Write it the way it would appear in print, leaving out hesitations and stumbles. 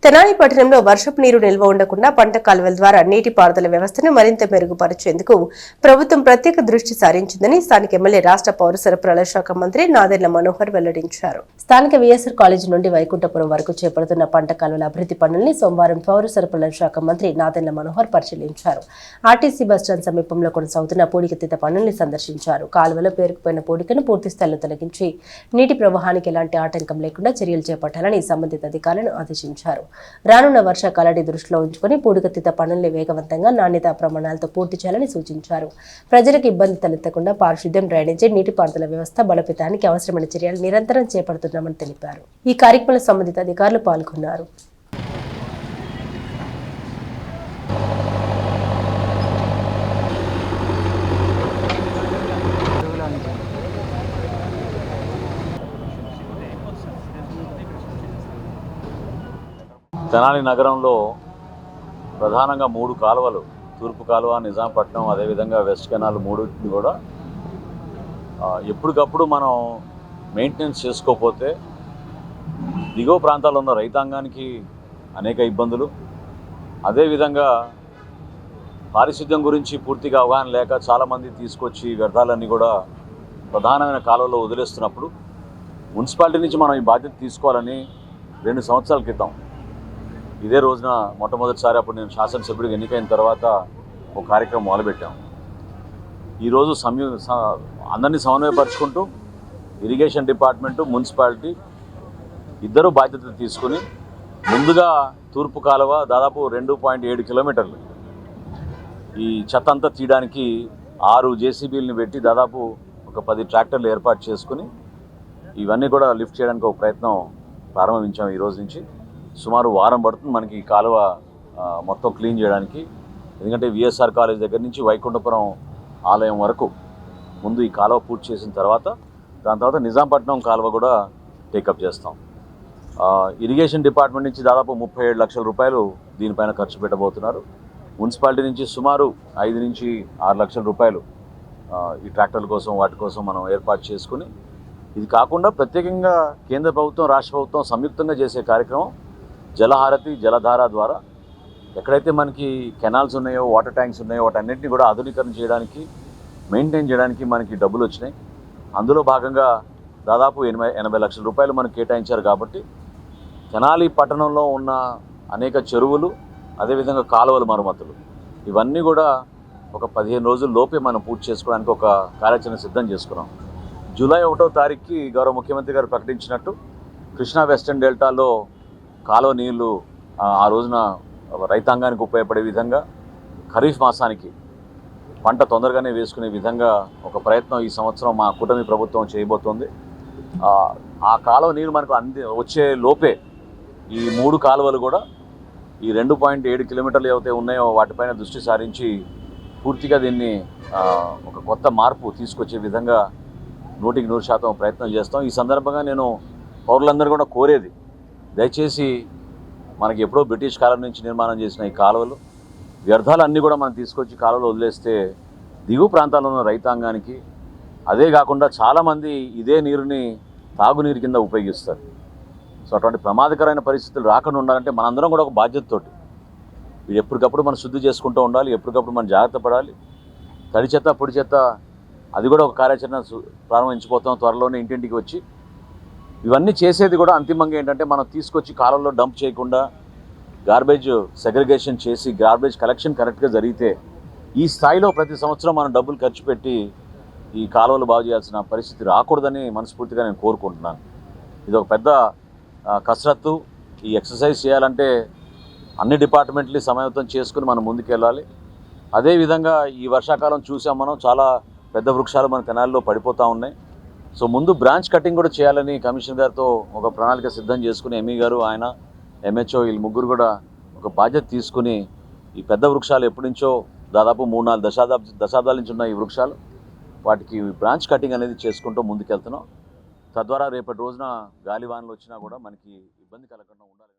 తెనాలి పట్టణంలో వర్షపు నీరు నిల్వ ఉండకుండా పంట కాలువల ద్వారా నీటిపారుదల వ్యవస్థను మరింత మెరుగుపరిచేందుకు ప్రభుత్వం ప్రత్యేక దృష్టి సారించిందని స్థానిక ఎమ్మెల్యే రాష్ట్ర పౌర సరఫరాల శాఖ మంత్రి నాదెండ్ల మనోహర్ వెల్లడించారు. స్థానిక విఎస్ఆర్ కాలేజీ నుండి వైకుంఠపురం వరకు చేపడుతున్న పంట కాలువల అభివృద్ధి పనుల్ని సోమవారం పౌర సరఫరాల శాఖ మంత్రి నాదెండ్ల మనోహర్ పరిశీలించారు. ఆర్టీసీ బస్టాండ్ సమీపంలో కొనసాగుతున్న పూడికతీత పనుల్ని సందర్శించారు. కాలువలో పేరుకుపోయిన పూడికను పూర్తి స్థాయిలో తొలగించి నీటి ప్రవాహానికి ఎలాంటి ఆటంకం లేకుండా చర్యలు చేపట్టాలని సంబంధిత అధికారులను ఆదేశించారు. రానున్న వర్షాకాలాన్ని దృష్టిలో ఉంచుకుని పూడికతీత పనుల్ని వేగవంతంగా నాణ్యతా ప్రమాణాలతో పూర్తి చేయాలని సూచించారు. ప్రజలకు ఇబ్బంది తలెత్తకుండా పారిశుద్ధ్యం, డ్రైనేజీ, నీటిపారుదల వ్యవస్థ బలోపేతానికి అవసరమైన చర్యలు నిరంతరం చేపడుతున్నామని తెలిపారు. ఈ కార్యక్రమంలో సంబంధిత అధికారులు పాల్గొన్నారు. తెనాలి నగరంలో ప్రధానంగా 3 కాలువలు, తూర్పు కాలువ, నిజాంపట్నం, అదేవిధంగా వెస్ట్ కెనాల్ 3 కూడా ఎప్పటికప్పుడు మనం మెయింటెనెన్స్ చేసుకోకపోతే దిగువ ప్రాంతాల్లో ఉన్న రైతాంగానికి అనేక ఇబ్బందులు, అదేవిధంగా పారిశుద్ధ్యం గురించి పూర్తిగా అవగాహన లేక చాలామంది తీసుకొచ్చి వ్యర్థాలన్నీ కూడా ప్రధానమైన కాలువలో వదిలేస్తున్నప్పుడు మున్సిపాలిటీ నుంచి మనం ఈ బాధ్యత తీసుకోవాలని 2 సంవత్సరాల క్రితం ఇదే రోజున మొట్టమొదటిసారి అప్పుడు నేను శాసనసభ్యుడిగా ఎన్నికైన తర్వాత ఒక కార్యక్రమం మొదలుపెట్టాం. ఈరోజు అందరినీ సమన్వయపరుచుకుంటూ ఇరిగేషన్ డిపార్ట్మెంటు, మున్సిపాలిటీ ఇద్దరూ బాధ్యత తీసుకుని ముందుగా తూర్పు కాలువ దాదాపు 2.7 కిలోమీటర్లు ఈ చెత్త అంతా తీయడానికి 6 జేసీబీలను పెట్టి దాదాపు ఒక 10 ట్రాక్టర్లు ఏర్పాటు చేసుకుని ఇవన్నీ కూడా లిఫ్ట్ చేయడానికి ఒక ప్రయత్నం ప్రారంభించాం. ఈ రోజు నుంచి సుమారు వారం పడుతుంది మనకి ఈ కాలువ మొత్తం క్లీన్ చేయడానికి. ఎందుకంటే విఎస్ఆర్ కాలేజ్ దగ్గర నుంచి వైకుంఠపురం ఆలయం వరకు ముందు ఈ కాలువ పూర్తి చేసిన తర్వాత దాని తర్వాత నిజాంపట్నం కాలువ కూడా టేకప్ చేస్తాం. ఇరిగేషన్ డిపార్ట్మెంట్ నుంచి దాదాపు 37 లక్షల రూపాయలు దీనిపైన ఖర్చు పెట్టబోతున్నారు. మున్సిపాలిటీ నుంచి సుమారు 5 నుంచి 6 లక్షల రూపాయలు ఈ ట్రాక్టర్ల కోసం వాటి కోసం మనం ఏర్పాటు చేసుకుని, ఇది కాకుండా ప్రత్యేకంగా కేంద్ర ప్రభుత్వం, రాష్ట్ర ప్రభుత్వం సంయుక్తంగా చేసే కార్యక్రమం జలహారతి, జలధార ద్వారా ఎక్కడైతే మనకి కెనాల్స్ ఉన్నాయో, వాటర్ ట్యాంక్స్ ఉన్నాయో వాటన్నింటినీ కూడా ఆధునీకరణ చేయడానికి, మెయింటైన్ చేయడానికి మనకి డబ్బులు వచ్చినాయి. అందులో భాగంగా దాదాపు 80 లక్షల రూపాయలు మనకు కేటాయించారు. కాబట్టి తెనాలి పట్టణంలో ఉన్న అనేక చెరువులు, అదేవిధంగా కాలువల మరమ్మతులు ఇవన్నీ కూడా ఒక 15 రోజుల లోపే మనం పూర్తి చేసుకోవడానికి ఒక కార్యాచరణ సిద్ధం చేసుకున్నాం. జూలై 1వ తారీఖుకి గౌరవ ముఖ్యమంత్రి గారు ప్రకటించినట్టు కృష్ణా వెస్టర్న్ డెల్టాలో కాలువ నీళ్లు ఆ రోజున రైతాంగానికి ఉపయోగపడే విధంగా ఖరీఫ్ మాసానికి పంట తొందరగానే వేసుకునే విధంగా ఒక ప్రయత్నం ఈ సంవత్సరం మా కూటమి ప్రభుత్వం చేయబోతోంది. ఆ కాలువ నీరు మనకు వచ్చే లోపే ఈ 3 కాలువలు కూడా ఈ 2.7 కిలోమీటర్లు ఏవైతే ఉన్నాయో వాటిపైన దృష్టి సారించి పూర్తిగా దీన్ని ఒక కొత్త మార్పు తీసుకొచ్చే విధంగా 100% ప్రయత్నం చేస్తాం. ఈ సందర్భంగా నేను పౌరులందరూ కూడా కోరేది, దయచేసి మనకి ఎప్పుడో బ్రిటిష్ కాలం నుంచి నిర్మాణం చేసిన ఈ కాలువలు వ్యర్థాలు అన్నీ కూడా మనం తీసుకొచ్చి కాలువలు వదిలేస్తే దిగువ ప్రాంతాల్లో ఉన్న రైతాంగానికి, అదే కాకుండా చాలామంది ఇదే నీరుని తాగునీరు కింద ఉపయోగిస్తారు. సో అటువంటి ప్రమాదకరమైన పరిస్థితులు రాకుండా ఉండాలంటే మనందరం కూడా ఒక బాధ్యతతోటి ఇది ఎప్పటికప్పుడు మనం శుద్ధి చేసుకుంటూ ఉండాలి. ఎప్పటికప్పుడు మనం జాగ్రత్త పడాలి. తడి చెత్త, పొడి చెత్త అది కూడా ఒక కార్యాచరణ ప్రారంభించిపోతాం త్వరలోనే ఇంటింటికి వచ్చి. ఇవన్నీ చేసేది కూడా అంతిమంగా ఏంటంటే మనం తీసుకొచ్చి కాలంలో డంప్ చేయకుండా గార్బేజ్ సెగ్రిగేషన్ చేసి గార్బేజ్ కలెక్షన్ కరెక్ట్గా జరిగితే ఈ స్థాయిలో ప్రతి సంవత్సరం మనం డబ్బులు ఖర్చు పెట్టి ఈ కాలువలు బాగు చేయాల్సిన పరిస్థితి రాకూడదని మనస్ఫూర్తిగా నేను కోరుకుంటున్నాను. ఇది ఒక పెద్ద కసరత్తు. ఈ ఎక్సర్సైజ్ చేయాలంటే అన్ని డిపార్ట్మెంట్లు సమన్వయం చేసుకుని మనం ముందుకెళ్ళాలి. అదేవిధంగా ఈ వర్షాకాలం చూసాం మనం, చాలా పెద్ద వృక్షాలు మన తెనాలిలో పడిపోతూ ఉన్నాయి. సో ముందు బ్రాంచ్ కటింగ్ కూడా చేయాలని కమిషనర్ గారితో ఒక ప్రణాళిక సిద్ధం చేసుకుని ఎంఈ గారు, ఆయన ఎంహెచ్ఓ వీళ్ళు ముగ్గురు కూడా ఒక బాధ్యత తీసుకుని ఈ పెద్ద వృక్షాలు ఎప్పటి నుంచో దాదాపు 3-4 దశాబ్దాల నుంచి ఉన్న ఈ వృక్షాలు వాటికి బ్రాంచ్ కటింగ్ అనేది చేసుకుంటూ ముందుకెళ్తున్నాం. తద్వారా రేపటి రోజున గాలివానలు వచ్చినా కూడా మనకి ఇబ్బంది కలగకుండా ఉండాలి.